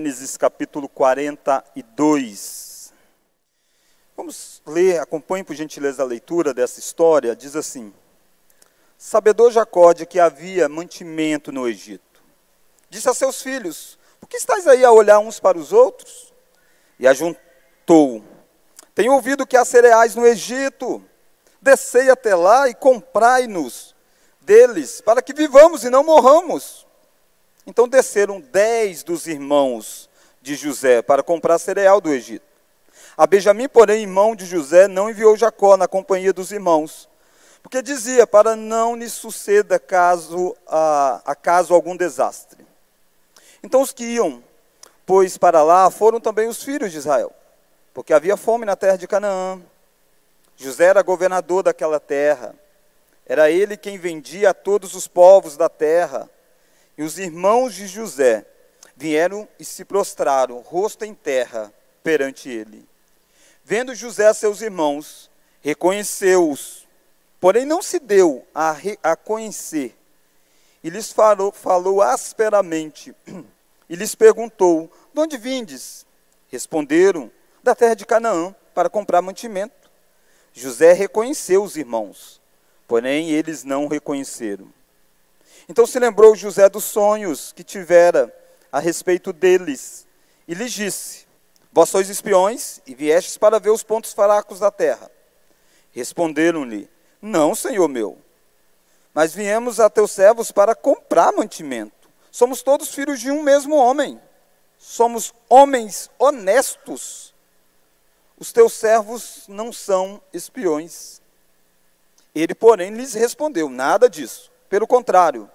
Gênesis capítulo 42. Vamos ler, acompanhe por gentileza a leitura dessa história. Diz assim: Sabedor Jacó de que havia mantimento no Egito, disse a seus filhos: por que estáis aí a olhar uns para os outros? E ajuntou: tenho ouvido que há cereais no Egito, descei até lá e comprai-nos deles, para que vivamos e não morramos. Então desceram 10 dos irmãos de José para comprar cereal do Egito. A Benjamim, porém, irmão de José, não enviou Jacó na companhia dos irmãos, porque dizia, para não lhe suceda acaso algum desastre. Então os que iam, pois, para lá, foram também os filhos de Israel, porque havia fome na terra de Canaã. José era governador daquela terra, era ele quem vendia a todos os povos da terra. E os irmãos de José vieram e se prostraram, rosto em terra, perante ele. Vendo José a seus irmãos, reconheceu-os, porém não se deu a conhecer. E lhes falou asperamente, e lhes perguntou: de onde vindes? Responderam: da terra de Canaã, para comprar mantimento. José reconheceu os irmãos, porém eles não o reconheceram. Então se lembrou José dos sonhos que tivera a respeito deles, e lhes disse: vós sois espiões, e viestes para ver os pontos fracos da terra. Responderam-lhe: não, senhor meu, mas viemos a teus servos para comprar mantimento. Somos todos filhos de um mesmo homem, somos homens honestos. Os teus servos não são espiões. Ele, porém, lhes respondeu: nada disso, pelo contrário,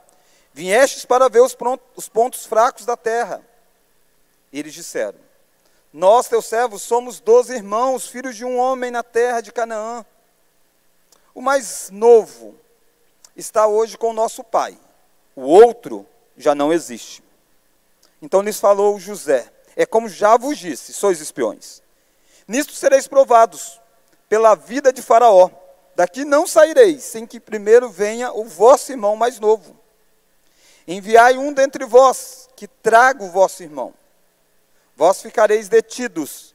viestes para ver os pontos fracos da terra. Eles disseram: nós, teus servos, somos 12 irmãos, filhos de um homem na terra de Canaã. O mais novo está hoje com o nosso pai, o outro já não existe. Então lhes falou José: é como já vos disse, sois espiões. Nisto sereis provados pela vida de Faraó. Daqui não saireis, sem que primeiro venha o vosso irmão mais novo. Enviai um dentre vós, que traga o vosso irmão. Vós ficareis detidos,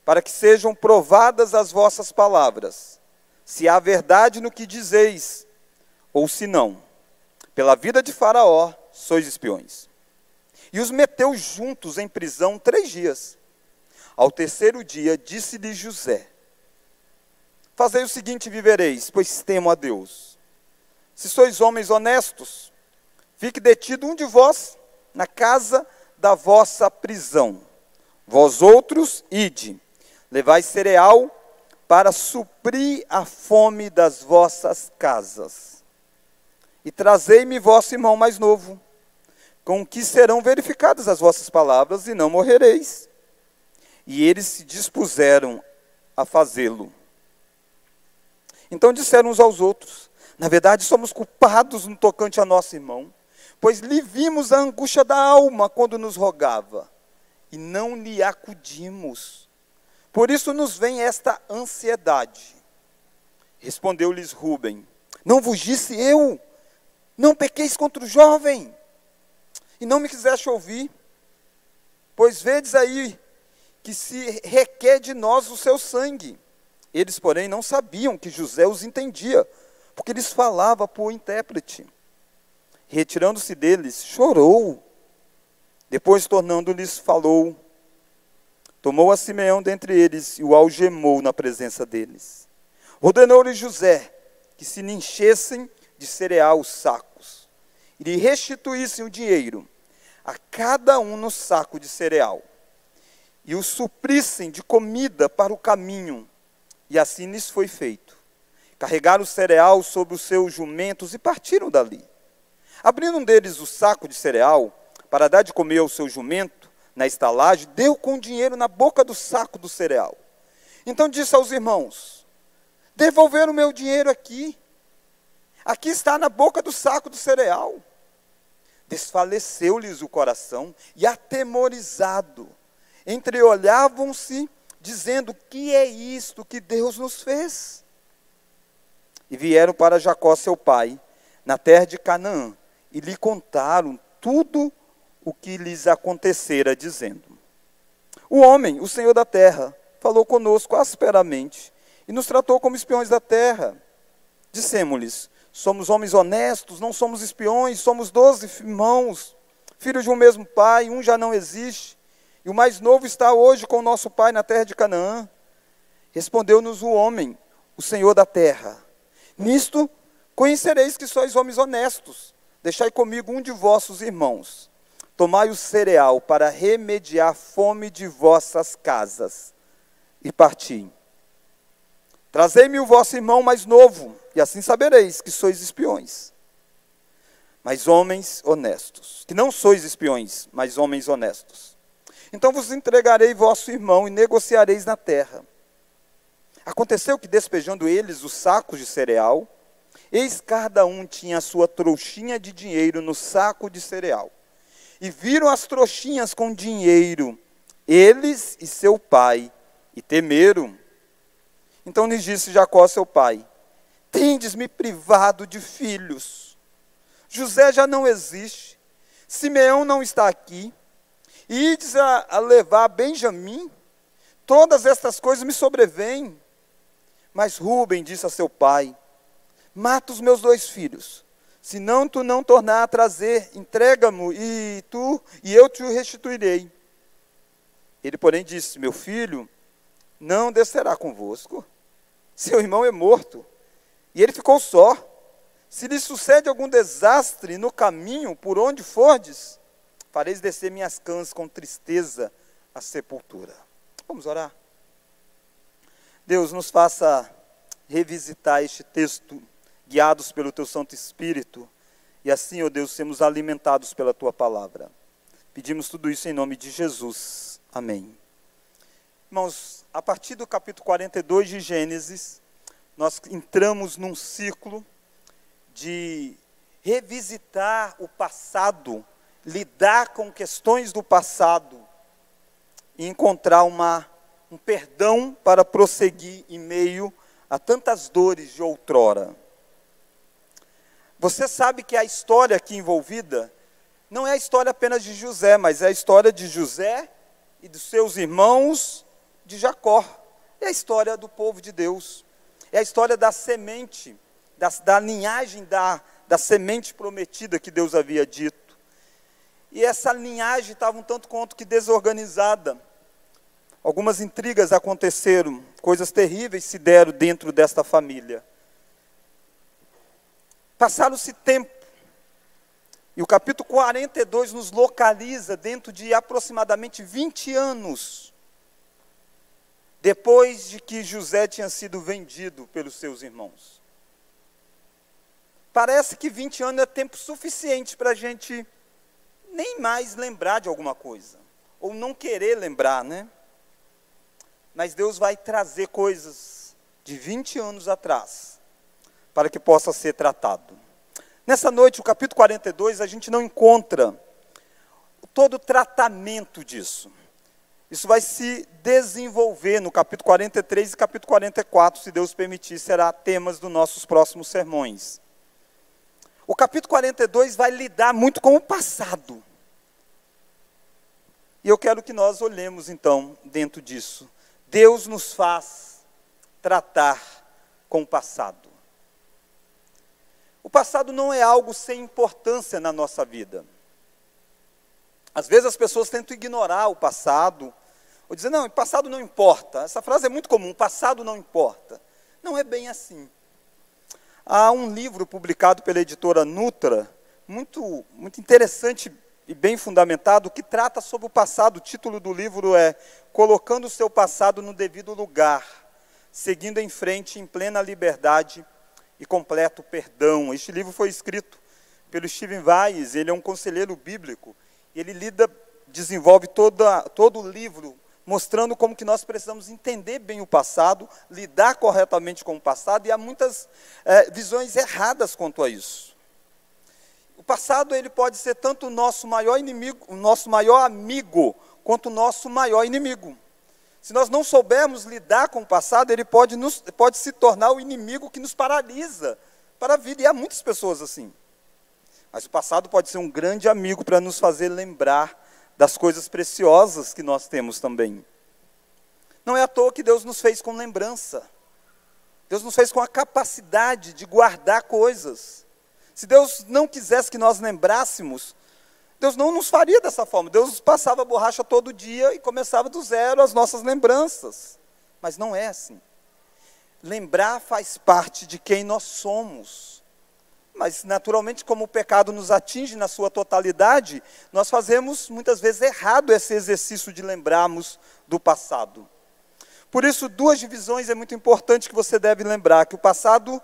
para que sejam provadas as vossas palavras, se há verdade no que dizeis, ou se não. Pela vida de Faraó, sois espiões. E os meteu juntos em prisão 3 dias. Ao terceiro dia, disse-lhe José: fazei o seguinte e vivereis, pois temo a Deus. Se sois homens honestos, fique detido um de vós na casa da vossa prisão. Vós outros, ide, levai cereal para suprir a fome das vossas casas. E trazei-me vosso irmão mais novo, com que serão verificadas as vossas palavras, e não morrereis. E eles se dispuseram a fazê-lo. Então disseram uns aos outros: na verdade somos culpados no tocante a nosso irmão, pois lhe vimos a angústia da alma quando nos rogava, e não lhe acudimos. Por isso nos vem esta ansiedade. Respondeu-lhes Rúben: não vos disse eu, não pequeis contra o jovem, e não me quiseste ouvir? Pois vedes aí que se requer de nós o seu sangue. Eles, porém, não sabiam que José os entendia, porque lhes falava por intérprete. Retirando-se deles, chorou. Depois, tornando-lhes, falou. Tomou a Simeão dentre eles e o algemou na presença deles. Ordenou-lhes José que se lhe enchessem de cereal os sacos, e lhe restituíssem o dinheiro, a cada um no saco de cereal, e o suprissem de comida para o caminho. E assim lhes foi feito. Carregaram o cereal sobre os seus jumentos e partiram dali. Abrindo um deles o saco de cereal, para dar de comer ao seu jumento, na estalagem, deu com o dinheiro na boca do saco do cereal. Então disse aos irmãos: devolveram o meu dinheiro aqui. Aqui está na boca do saco do cereal. Desfaleceu-lhes o coração, e atemorizado, entreolhavam-se, dizendo: que é isto que Deus nos fez? E vieram para Jacó seu pai, na terra de Canaã, e lhe contaram tudo o que lhes acontecera, dizendo: o homem, o Senhor da terra, falou conosco asperamente e nos tratou como espiões da terra. Dissemos-lhes: somos homens honestos, não somos espiões, somos 12 irmãos, filhos de um mesmo pai, um já não existe, e o mais novo está hoje com o nosso pai na terra de Canaã. Respondeu-nos o homem, o Senhor da terra: nisto conhecereis que sois homens honestos. Deixai comigo um de vossos irmãos. Tomai o cereal para remediar a fome de vossas casas, e parti. Trazei-me o vosso irmão mais novo, e assim sabereis que sois espiões. Mas homens honestos, que não sois espiões, mas homens honestos. Então vos entregarei vosso irmão, e negociareis na terra. Aconteceu que, despejando eles os sacos de cereal, eis cada um tinha a sua trouxinha de dinheiro no saco de cereal. E viram as trouxinhas com dinheiro, eles e seu pai, e temeram. Então lhes disse Jacó, seu pai: tendes-me privado de filhos. José já não existe, Simeão não está aqui, e ides a levar Benjamim. Todas estas coisas me sobrevêm. Mas Rúben disse a seu pai: mata os meus 2 filhos, senão tu não tornar a trazer, entrega-mo, e eu te o restituirei. Ele, porém, disse: meu filho não descerá convosco, seu irmão é morto, e ele ficou só. Se lhe sucede algum desastre no caminho, por onde fordes, fareis descer minhas cãs com tristeza à sepultura. Vamos orar? Deus, nos faça revisitar este texto, guiados pelo Teu Santo Espírito, e assim, ó Deus, sermos alimentados pela Tua palavra. Pedimos tudo isso em nome de Jesus. Amém. Irmãos, a partir do capítulo 42 de Gênesis, nós entramos num ciclo de revisitar o passado, lidar com questões do passado e encontrar um perdão para prosseguir em meio a tantas dores de outrora. Você sabe que a história aqui envolvida não é a história apenas de José, mas é a história de José e dos seus irmãos de Jacó. É a história do povo de Deus. É a história da semente, da linhagem da semente prometida que Deus havia dito. E essa linhagem estava um tanto quanto que desorganizada. Algumas intrigas aconteceram, coisas terríveis se deram dentro desta família. Passaram-se tempo, e o capítulo 42 nos localiza dentro de aproximadamente 20 anos, depois de que José tinha sido vendido pelos seus irmãos. Parece que 20 anos é tempo suficiente para a gente nem mais lembrar de alguma coisa, ou não querer lembrar, né? Mas Deus vai trazer coisas de 20 anos atrás, para que possa ser tratado. Nessa noite, o capítulo 42, a gente não encontra todo o tratamento disso. Isso vai se desenvolver no capítulo 43 e capítulo 44, se Deus permitir, será temas dos nossos próximos sermões. O capítulo 42 vai lidar muito com o passado. E eu quero que nós olhemos, então, dentro disso. Deus nos faz tratar com o passado. O passado não é algo sem importância na nossa vida. Às vezes as pessoas tentam ignorar o passado, ou dizer, não, o passado não importa. Essa frase é muito comum, o passado não importa. Não é bem assim. Há um livro publicado pela editora Nutra, muito interessante e bem fundamentado, que trata sobre o passado. O título do livro é Colocando o seu passado no devido lugar, seguindo em frente em plena liberdade e completo perdão. Este livro foi escrito pelo Stephen Weiss, ele é um conselheiro bíblico, ele desenvolve todo o livro, mostrando como que nós precisamos entender bem o passado, lidar corretamente com o passado, e há muitas visões erradas quanto a isso. O passado, ele pode ser tanto o nosso maior inimigo, o nosso maior amigo, quanto o nosso maior inimigo. Se nós não soubermos lidar com o passado, ele pode se tornar o inimigo que nos paralisa para a vida, e há muitas pessoas assim. Mas o passado pode ser um grande amigo para nos fazer lembrar das coisas preciosas que nós temos também. Não é à toa que Deus nos fez com lembrança. Deus nos fez com a capacidade de guardar coisas. Se Deus não quisesse que nós lembrássemos, Deus não nos faria dessa forma. Deus passava borracha todo dia e começava do zero as nossas lembranças. Mas não é assim. Lembrar faz parte de quem nós somos. Mas, naturalmente, como o pecado nos atinge na sua totalidade, nós fazemos, muitas vezes, errado esse exercício de lembrarmos do passado. Por isso, duas divisões é muito importante que você deve lembrar. Que o passado,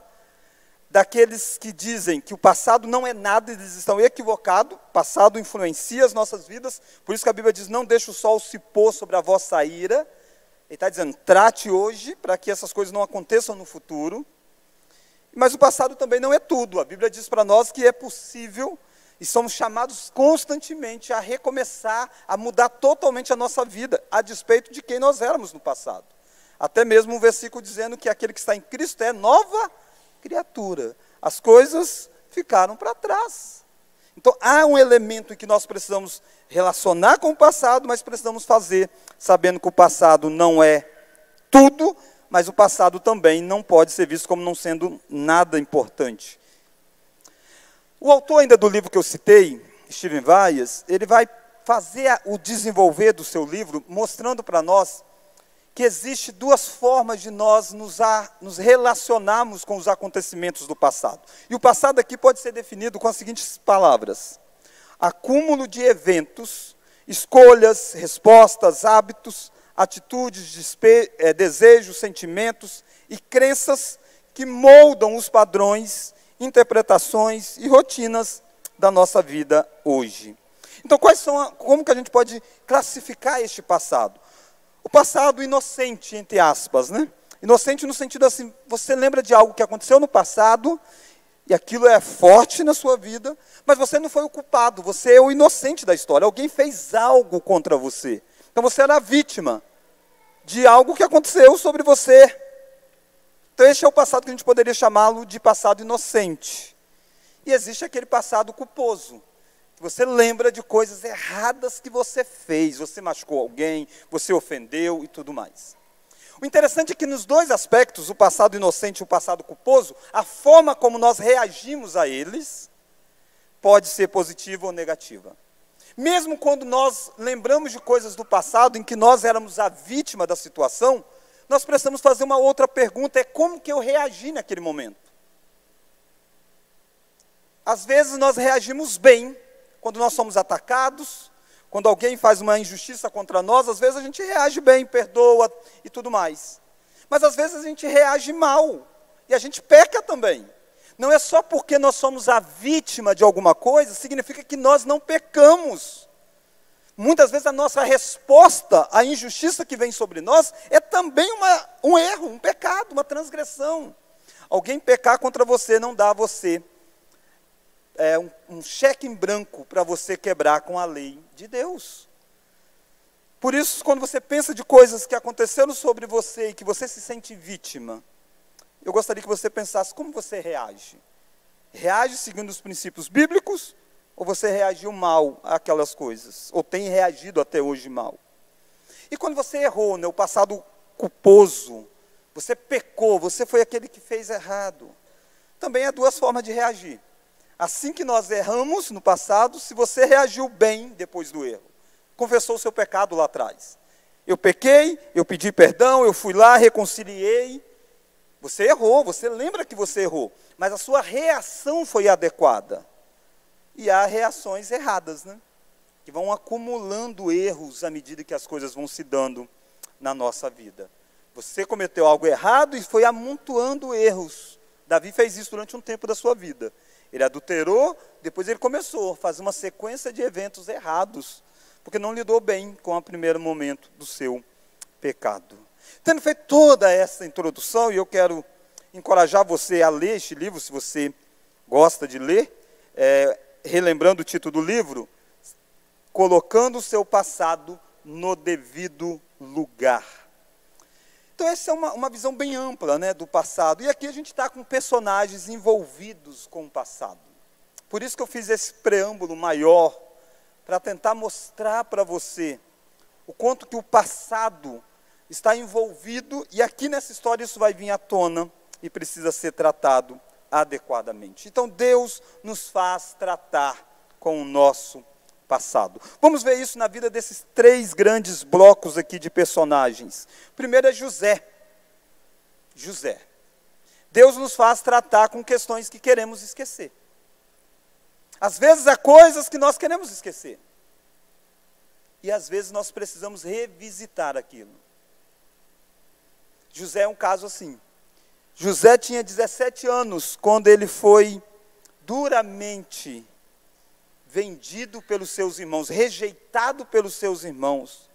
daqueles que dizem que o passado não é nada, eles estão equivocados. O passado influencia as nossas vidas. Por isso que a Bíblia diz, não deixe o sol se pôr sobre a vossa ira. Ele está dizendo, trate hoje, para que essas coisas não aconteçam no futuro. Mas o passado também não é tudo. A Bíblia diz para nós que é possível, e somos chamados constantemente a recomeçar, a mudar totalmente a nossa vida, a despeito de quem nós éramos no passado. Até mesmo um versículo dizendo que aquele que está em Cristo é nova criatura. As coisas ficaram para trás. Então, há um elemento em que nós precisamos relacionar com o passado, mas precisamos fazer, sabendo que o passado não é tudo, mas o passado também não pode ser visto como não sendo nada importante. O autor ainda do livro que eu citei, Stephen Weiss, ele vai fazer o desenvolver do seu livro, mostrando para nós que existe duas formas de nós nos relacionarmos com os acontecimentos do passado. E o passado aqui pode ser definido com as seguintes palavras: acúmulo de eventos, escolhas, respostas, hábitos, atitudes, desejos, sentimentos e crenças que moldam os padrões, interpretações e rotinas da nossa vida hoje. Então, como que a gente pode classificar este passado? O passado inocente, entre aspas, né? Inocente no sentido assim, você lembra de algo que aconteceu no passado, e aquilo é forte na sua vida, mas você não foi o culpado, você é o inocente da história. Alguém fez algo contra você. Então você era a vítima de algo que aconteceu sobre você. Então este é o passado que a gente poderia chamá-lo de passado inocente. E existe aquele passado culposo. Você lembra de coisas erradas que você fez. Você machucou alguém, você ofendeu e tudo mais. O interessante é que nos dois aspectos, o passado inocente e o passado culposo, a forma como nós reagimos a eles pode ser positiva ou negativa. Mesmo quando nós lembramos de coisas do passado em que nós éramos a vítima da situação, nós precisamos fazer uma outra pergunta, é como que eu reagi naquele momento? Às vezes nós reagimos bem, quando nós somos atacados, quando alguém faz uma injustiça contra nós, às vezes a gente reage bem, perdoa e tudo mais. Mas às vezes a gente reage mal, e a gente peca também. Não é só porque nós somos a vítima de alguma coisa, significa que nós não pecamos. Muitas vezes a nossa resposta à injustiça que vem sobre nós é também um erro, um pecado, uma transgressão. Alguém pecar contra você não dá a você um cheque em branco para você quebrar com a lei de Deus. Por isso, quando você pensa de coisas que aconteceram sobre você e que você se sente vítima, eu gostaria que você pensasse como você reage. Reage seguindo os princípios bíblicos ou você reagiu mal àquelas coisas? Ou tem reagido até hoje mal? E quando você errou, o passado culposo, você pecou, você foi aquele que fez errado, também há duas formas de reagir. Assim que nós erramos no passado, se você reagiu bem depois do erro, confessou o seu pecado lá atrás. Eu pequei, eu pedi perdão, eu fui lá, reconciliei. Você errou, você lembra que você errou, mas a sua reação foi adequada. E há reações erradas, né? Que vão acumulando erros à medida que as coisas vão se dando na nossa vida. Você cometeu algo errado e foi amontoando erros. Davi fez isso durante um tempo da sua vida. Ele adulterou, depois ele começou a fazer uma sequência de eventos errados, porque não lidou bem com o primeiro momento do seu pecado. Tendo feito toda essa introdução, e eu quero encorajar você a ler este livro, se você gosta de ler, relembrando o título do livro, Colocando o Seu Passado no Devido Lugar. Então essa é uma visão bem ampla, né, do passado. E aqui a gente está com personagens envolvidos com o passado. Por isso que eu fiz esse preâmbulo maior, para tentar mostrar para você o quanto que o passado está envolvido, e aqui nessa história isso vai vir à tona e precisa ser tratado adequadamente. Então Deus nos faz tratar com o nosso passado. Vamos ver isso na vida desses 3 grandes blocos aqui de personagens. Primeiro é José. José. Deus nos faz tratar com questões que queremos esquecer. Às vezes há coisas que nós queremos esquecer. E às vezes nós precisamos revisitar aquilo. José é um caso assim. José tinha 17 anos quando ele foi duramente vendido pelos seus irmãos, rejeitado pelos seus irmãos.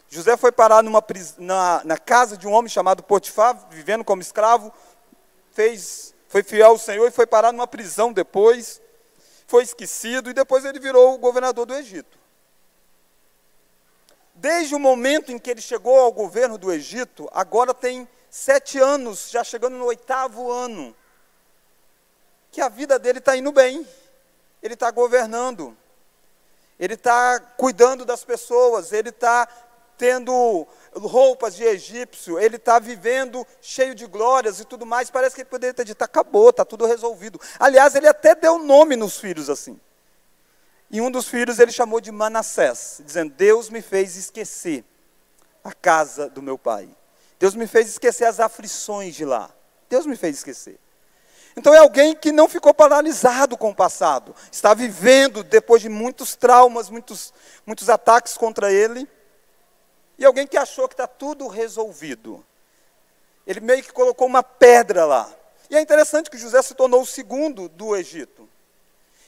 José foi parar na casa de um homem chamado Potifar, vivendo como escravo, foi fiel ao Senhor e foi parar numa prisão depois, foi esquecido e depois ele virou o governador do Egito. Desde o momento em que ele chegou ao governo do Egito, agora tem 7 anos, já chegando no 8º ano, que a vida dele está indo bem. Ele está governando, ele está cuidando das pessoas, ele está tendo roupas de egípcio, ele está vivendo cheio de glórias e tudo mais. Parece que ele poderia ter dito, acabou, está tudo resolvido. Aliás, ele até deu nome nos filhos assim. E um dos filhos ele chamou de Manassés, dizendo, Deus me fez esquecer a casa do meu pai. Deus me fez esquecer as aflições de lá. Deus me fez esquecer. Então é alguém que não ficou paralisado com o passado. Está vivendo depois de muitos traumas, muitos ataques contra ele. E alguém que achou que está tudo resolvido. Ele meio que colocou uma pedra lá. E é interessante que José se tornou o 2º do Egito.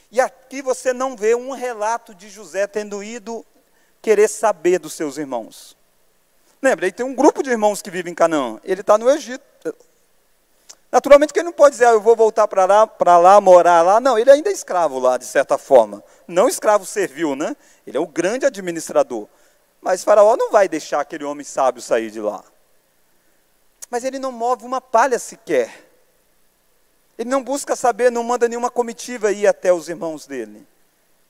E aqui você não vê um relato de José tendo ido querer saber dos seus irmãos. Lembra, ele tem um grupo de irmãos que vivem em Canaã. Ele está no Egito. Naturalmente que ele não pode dizer, eu vou voltar para lá, morar lá. Não, ele ainda é escravo lá, de certa forma. Não escravo servil, né? Ele é o grande administrador. Mas Faraó não vai deixar aquele homem sábio sair de lá. Mas ele não move uma palha sequer. Ele não busca saber, não manda nenhuma comitiva ir até os irmãos dele.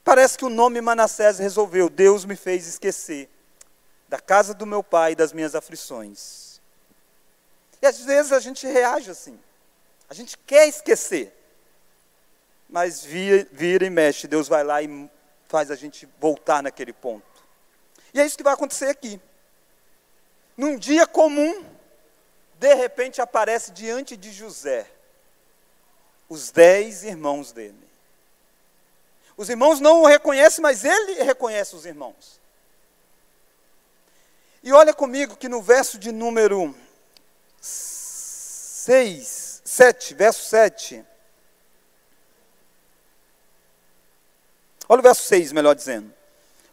Parece que o nome Manassés resolveu, Deus me fez esquecer da casa do meu pai e das minhas aflições. E às vezes a gente reage assim. A gente quer esquecer. Mas vira e mexe, Deus vai lá e faz a gente voltar naquele ponto. E é isso que vai acontecer aqui. Num dia comum, de repente aparece diante de José os 10 irmãos dele. Os irmãos não o reconhecem, mas ele reconhece os irmãos. E olha comigo que no verso de número 7, verso 7. Olha o verso 6, melhor dizendo.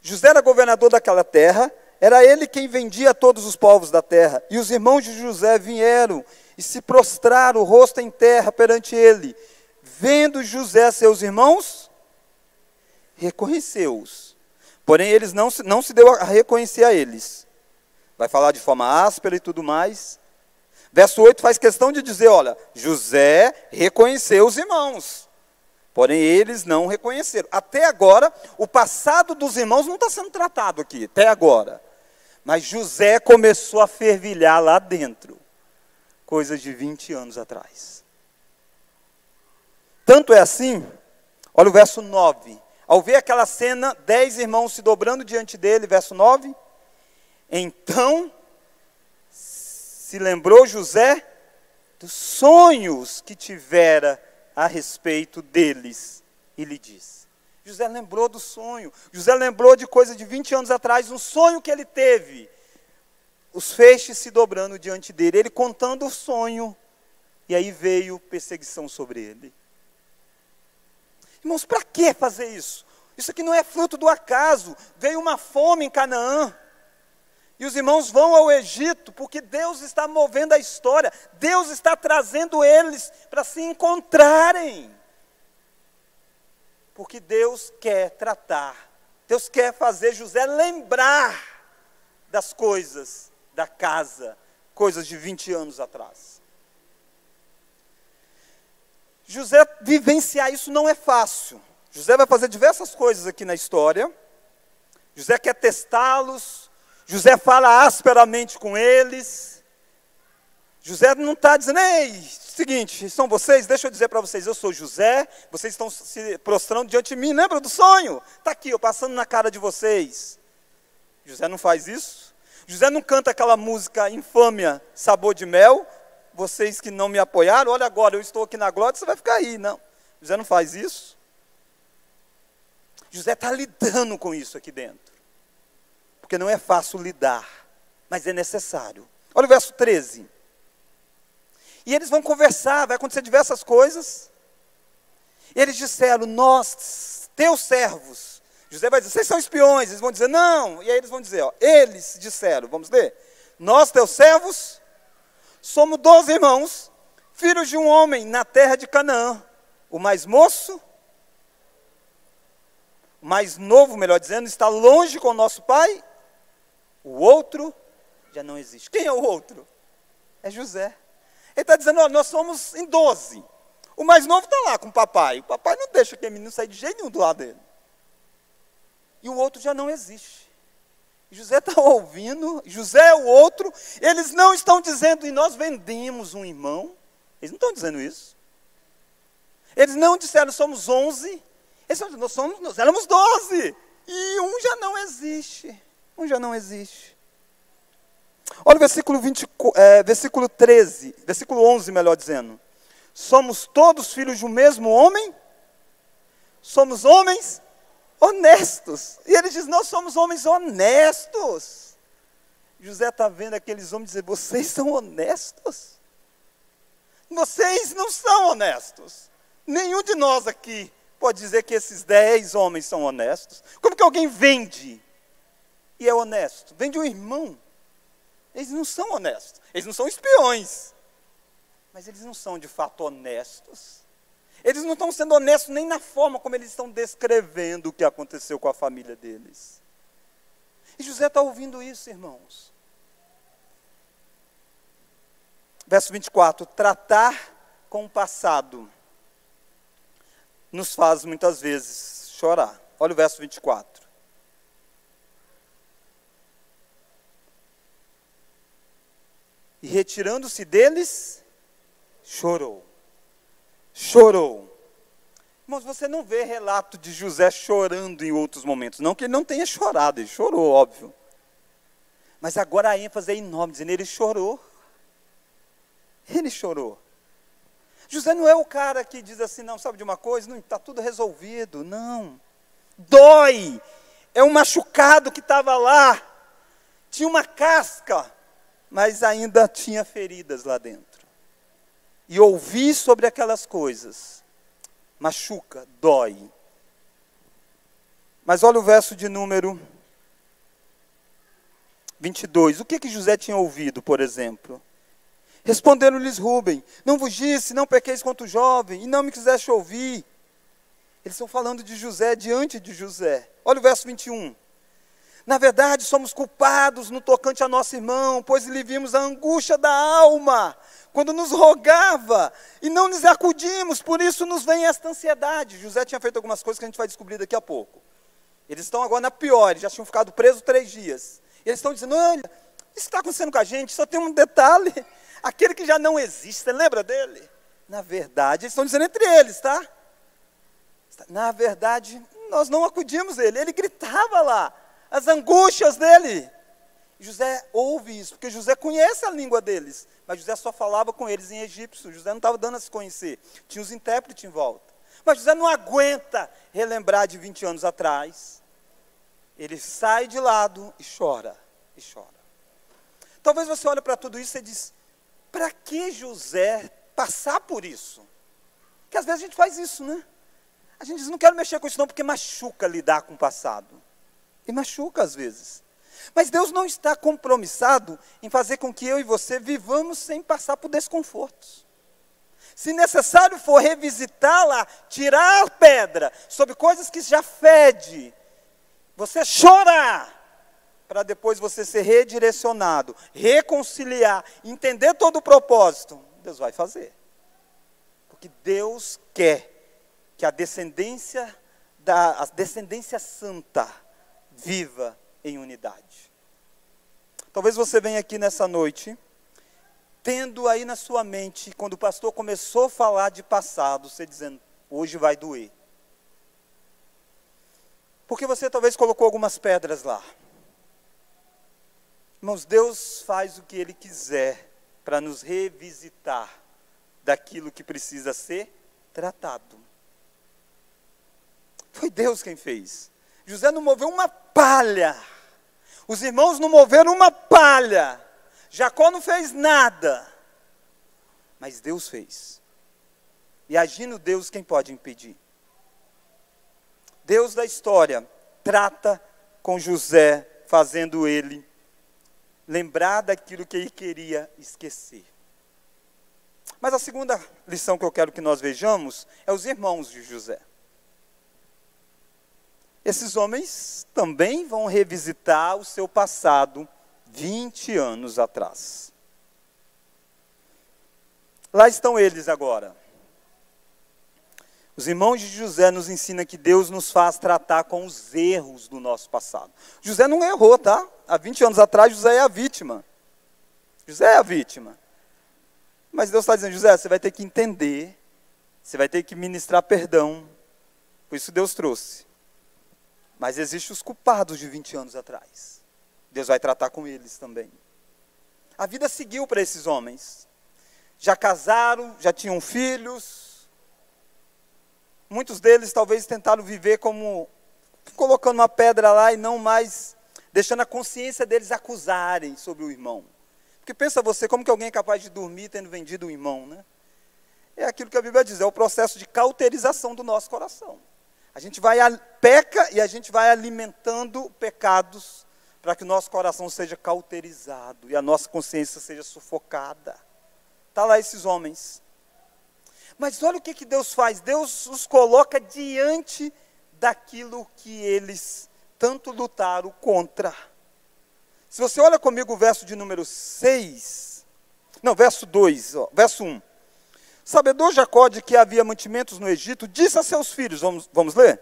José era governador daquela terra, era ele quem vendia a todos os povos da terra. E os irmãos de José vieram e se prostraram, o rosto em terra perante ele. Vendo José seus irmãos, reconheceu-os. Porém, eles não se deu a reconhecer a eles. Vai falar de forma áspera e tudo mais. Verso 8 faz questão de dizer, olha, José reconheceu os irmãos. Porém, eles não reconheceram. Até agora, o passado dos irmãos não está sendo tratado aqui, até agora. Mas José começou a fervilhar lá dentro, coisas de 20 anos atrás. Tanto é assim, olha o verso 9. Ao ver aquela cena, 10 irmãos se dobrando diante dele, verso 9. Então, se lembrou José dos sonhos que tivera a respeito deles, e lhe disse. José lembrou do sonho, José lembrou de coisa de 20 anos atrás, um sonho que ele teve, os feixes se dobrando diante dele, ele contando o sonho, e aí veio perseguição sobre ele. Irmãos, para que fazer isso? Isso aqui não é fruto do acaso, veio uma fome em Canaã, e os irmãos vão ao Egito, porque Deus está movendo a história. Deus está trazendo eles para se encontrarem. Porque Deus quer tratar. Deus quer fazer José lembrar das coisas da casa. Coisas de 20 anos atrás. José vivenciar isso não é fácil. José vai fazer diversas coisas aqui na história. José quer testá-los. José fala asperamente com eles. José não está dizendo, ei, seguinte, são vocês, deixa eu dizer para vocês, eu sou José, vocês estão se prostrando diante de mim, lembra do sonho? Está aqui, eu passando na cara de vocês. José não faz isso. José não canta aquela música infâmia, Sabor de Mel. Vocês que não me apoiaram, olha agora, eu estou aqui na glória, você vai ficar aí. Não, José não faz isso. José está lidando com isso aqui dentro. Porque não é fácil lidar, mas é necessário. Olha o verso 13. E eles vão conversar, vai acontecer diversas coisas. E eles disseram, nós, teus servos. José vai dizer, vocês são espiões. Eles vão dizer, não. E aí eles vão dizer, ó, eles disseram, vamos ler. Nós, teus servos, somos 12 irmãos, filhos de um homem na terra de Canaã. O mais moço, o mais novo, melhor dizendo, está longe com o nosso pai. O outro já não existe. Quem é o outro? É José. Ele está dizendo, ó, nós somos em 12. O mais novo está lá com o papai. O papai não deixa aquele menino sair de jeito nenhum do lado dele. E o outro já não existe. José está ouvindo, José é o outro. Eles não estão dizendo, e nós vendemos um irmão. Eles não estão dizendo isso. Eles não disseram, somos 11. Eles estão dizendo, nós éramos 12. E um já não existe. Um já não existe. Olha o versículo 13, versículo 11, melhor dizendo. Somos todos filhos de um mesmo homem? Somos homens honestos. E ele diz, nós somos homens honestos. José está vendo aqueles homens dizer, vocês são honestos? Vocês não são honestos. Nenhum de nós aqui pode dizer que esses 10 homens são honestos. Como que alguém vende e é honesto? Vende um irmão. Eles não são honestos. Eles não são espiões. Mas eles não são de fato honestos. Eles não estão sendo honestos nem na forma como eles estão descrevendo o que aconteceu com a família deles. E José está ouvindo isso, irmãos. Verso 24. Tratar com o passado nos faz muitas vezes chorar. Olha o verso 24. E retirando-se deles, chorou. Chorou. Irmãos, você não vê relato de José chorando em outros momentos. Não que ele não tenha chorado, ele chorou, óbvio. Mas agora a ênfase é enorme, dizendo, ele chorou. Ele chorou. José não é o cara que diz assim, não, sabe de uma coisa? Não, está tudo resolvido. Não. Dói. É um machucado que estava lá. Tinha uma casca, mas ainda tinha feridas lá dentro. E ouvir sobre aquelas coisas machuca, dói. Mas olha o verso de número 22. O que José tinha ouvido, por exemplo? Responderam-lhes Rúben, não vos disse, não pequeis contra o jovem, e não me quiseste ouvir. Eles estão falando de José, diante de José. Olha o verso 21. Na verdade, somos culpados no tocante a nosso irmão, pois lhe vimos a angústia da alma, quando nos rogava, e não lhes acudimos, por isso nos vem esta ansiedade. José tinha feito algumas coisas que a gente vai descobrir daqui a pouco. Eles estão agora na pior, eles já tinham ficado presos 3 dias. Eles estão dizendo, olha, isso está acontecendo com a gente, só tem um detalhe, aquele que já não existe, você lembra dele? Na verdade, eles estão dizendo entre eles, tá? Na verdade, nós não acudimos ele, ele gritava lá, as angústias dele. José ouve isso, porque José conhece a língua deles, mas José só falava com eles em egípcio, José não estava dando a se conhecer, tinha os intérpretes em volta. Mas José não aguenta relembrar de 20 anos atrás, ele sai de lado e chora, e chora. Talvez você olhe para tudo isso e diz, para que José passar por isso? Porque às vezes a gente faz isso, né? A gente diz, não quero mexer com isso não, porque machuca lidar com o passado. E machuca às vezes. Mas Deus não está compromissado em fazer com que eu e você vivamos sem passar por desconfortos. Se necessário for revisitá-la, tirar a pedra sobre coisas que já fede, você chorar, para depois você ser redirecionado, reconciliar, entender todo o propósito, Deus vai fazer. que Deus quer que a descendência santa viva em unidade. Talvez você venha aqui nessa noite, tendo aí na sua mente, quando o pastor começou a falar de passado, você dizendo, hoje vai doer. Porque você talvez colocou algumas pedras lá. Irmãos, Deus faz o que Ele quiser para nos revisitar daquilo que precisa ser tratado. Foi Deus quem fez. José não moveu uma palha. Os irmãos não moveram uma palha. Jacó não fez nada. Mas Deus fez. E agindo Deus, quem pode impedir? Deus da história trata com José, fazendo ele lembrar daquilo que ele queria esquecer. Mas a segunda lição que eu quero que nós vejamos é os irmãos de José. Esses homens também vão revisitar o seu passado 20 anos atrás. Lá estão eles agora. Os irmãos de José nos ensinam que Deus nos faz tratar com os erros do nosso passado. José não errou, tá? Há 20 anos atrás, José é a vítima. José é a vítima. Mas Deus está dizendo, José, você vai ter que entender, você vai ter que ministrar perdão. Por isso Deus trouxe. Mas existem os culpados de 20 anos atrás. Deus vai tratar com eles também. A vida seguiu para esses homens. Já casaram, já tinham filhos. Muitos deles talvez tentaram viver como colocando uma pedra lá e não mais deixando a consciência deles acusarem sobre o irmão. Porque pensa você, como que alguém é capaz de dormir tendo vendido um irmão, né? É aquilo que a Bíblia diz, é o processo de cauterização do nosso coração. A gente peca e a gente vai alimentando pecados para que o nosso coração seja cauterizado e a nossa consciência seja sufocada. Está lá esses homens. Mas olha o que Deus faz. Deus os coloca diante daquilo que eles tanto lutaram contra. Se você olha comigo o verso de número 6, não, verso 2, verso 1. Sabedor Jacó de que havia mantimentos no Egito, disse a seus filhos, vamos ler?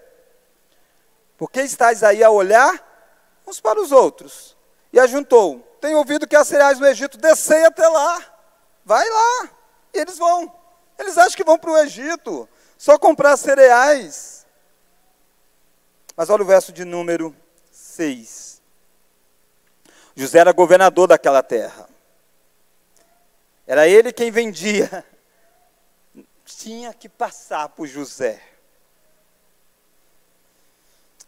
Por que estáis aí a olhar uns para os outros? E ajuntou, tenho ouvido que há cereais no Egito, descei até lá, vai lá, e eles vão. Eles acham que vão para o Egito, só comprar cereais. Mas olha o verso de número 6. José era governador daquela terra. Era ele quem vendia. Tinha que passar por José.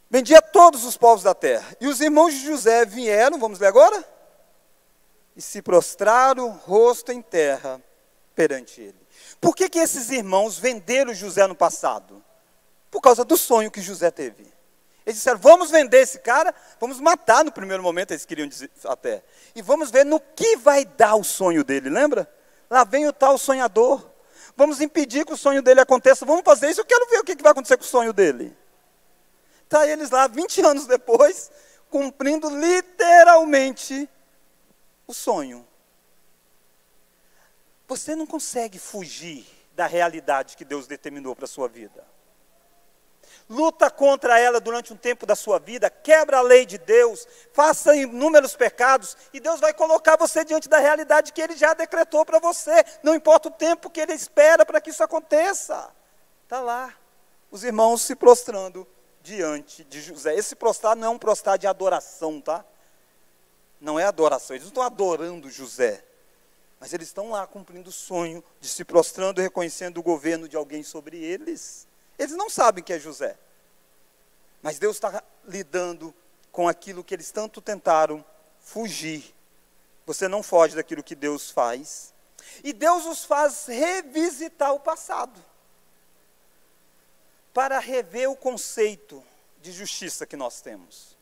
Vendia todos os povos da terra. E os irmãos de José vieram, vamos ler agora? E se prostraram, rosto em terra, perante ele. Por que esses irmãos venderam José no passado? Por causa do sonho que José teve. Eles disseram, vamos vender esse cara, vamos matar no primeiro momento, eles queriam dizer até. E vamos ver no que vai dar o sonho dele, lembra? Lá vem o tal sonhador. Vamos impedir que o sonho dele aconteça, vamos fazer isso, eu quero ver o que vai acontecer com o sonho dele. Está eles lá, 20 anos depois, cumprindo literalmente o sonho. Você não consegue fugir da realidade que Deus determinou para a sua vida. Luta contra ela durante um tempo da sua vida, quebra a lei de Deus, faça inúmeros pecados, e Deus vai colocar você diante da realidade que Ele já decretou para você. Não importa o tempo que Ele espera para que isso aconteça. Está lá, os irmãos se prostrando diante de José. Esse prostrar não é um prostrar de adoração, tá? Não é adoração, eles não estão adorando José. Mas eles estão lá cumprindo o sonho de se prostrando e reconhecendo o governo de alguém sobre eles. Eles não sabem que é José. Mas Deus está lidando com aquilo que eles tanto tentaram fugir. Você não foge daquilo que Deus faz. E Deus os faz revisitar o passado. Para rever o conceito de justiça que nós temos.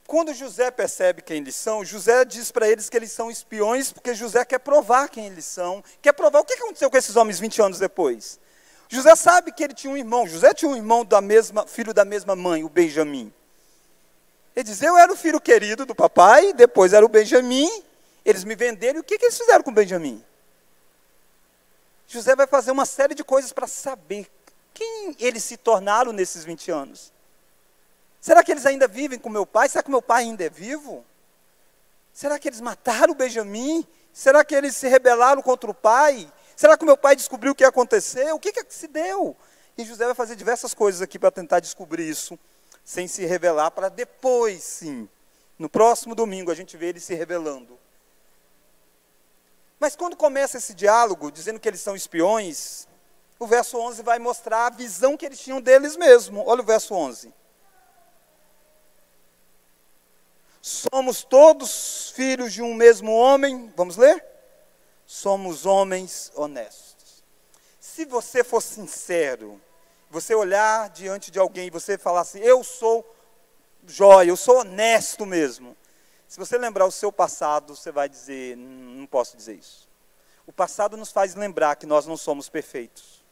Quando José percebe quem eles são, José diz para eles que eles são espiões, porque José quer provar quem eles são. Quer provar o que aconteceu com esses homens 20 anos depois. José sabe que ele tinha um irmão. José tinha um irmão filho da mesma mãe, o Benjamim. Ele diz, eu era o filho querido do papai, depois era o Benjamim. Eles me venderam, e o que eles fizeram com o Benjamim? José vai fazer uma série de coisas para saber quem eles se tornaram nesses 20 anos. Será que eles ainda vivem com meu pai? Será que meu pai ainda é vivo? Será que eles mataram o Benjamim? Será que eles se rebelaram contra o pai? Será que o meu pai descobriu o que aconteceu? O que se deu? E José vai fazer diversas coisas aqui para tentar descobrir isso, sem se revelar, para depois, sim, no próximo domingo, a gente vê ele se revelando. Mas quando começa esse diálogo, dizendo que eles são espiões, o verso 11 vai mostrar a visão que eles tinham deles mesmos. Olha o verso 11. Somos todos filhos de um mesmo homem. Vamos ler? Somos homens honestos. Se você for sincero, você olhar diante de alguém e você falar assim, eu sou jóia, eu sou honesto mesmo. Se você lembrar o seu passado, você vai dizer, não posso dizer isso. O passado nos faz lembrar que nós não somos perfeitos.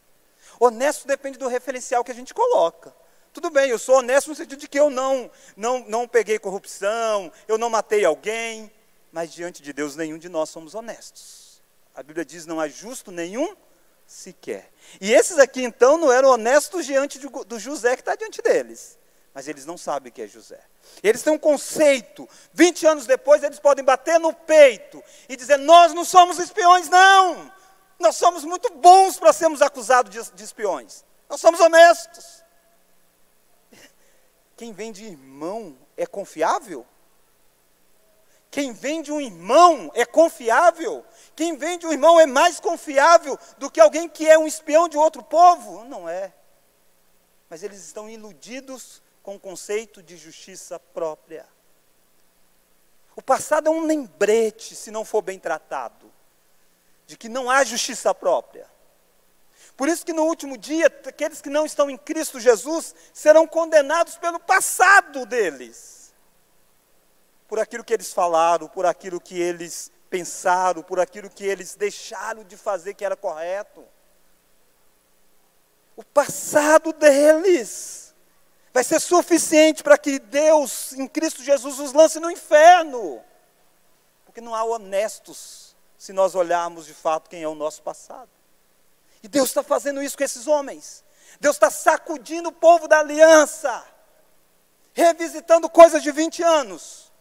Honesto depende do referencial que a gente coloca. Tudo bem, eu sou honesto no sentido de que eu não peguei corrupção, eu não matei alguém, mas diante de Deus nenhum de nós somos honestos. A Bíblia diz, não há justo nenhum sequer. E esses aqui então não eram honestos diante do José que está diante deles. Mas eles não sabem o que é José. Eles têm um conceito. 20 anos depois eles podem bater no peito e dizer, nós não somos espiões, não. Nós somos muito bons para sermos acusados de espiões. Nós somos honestos. Quem vem de irmão é confiável? Quem vem de um irmão é confiável? Quem vem de um irmão é mais confiável do que alguém que é um espião de outro povo? Não é. Mas eles estão iludidos com o conceito de justiça própria. O passado é um lembrete, se não for bem tratado, de que não há justiça própria. Por isso que no último dia, aqueles que não estão em Cristo Jesus serão condenados pelo passado deles. Por aquilo que eles falaram, por aquilo que eles pensaram, por aquilo que eles deixaram de fazer que era correto. O passado deles vai ser suficiente para que Deus, em Cristo Jesus, os lance no inferno. Porque não há honestos se nós olharmos de fato quem é o nosso passado. E Deus está fazendo isso com esses homens. Deus está sacudindo o povo da aliança, revisitando coisas de 20 anos,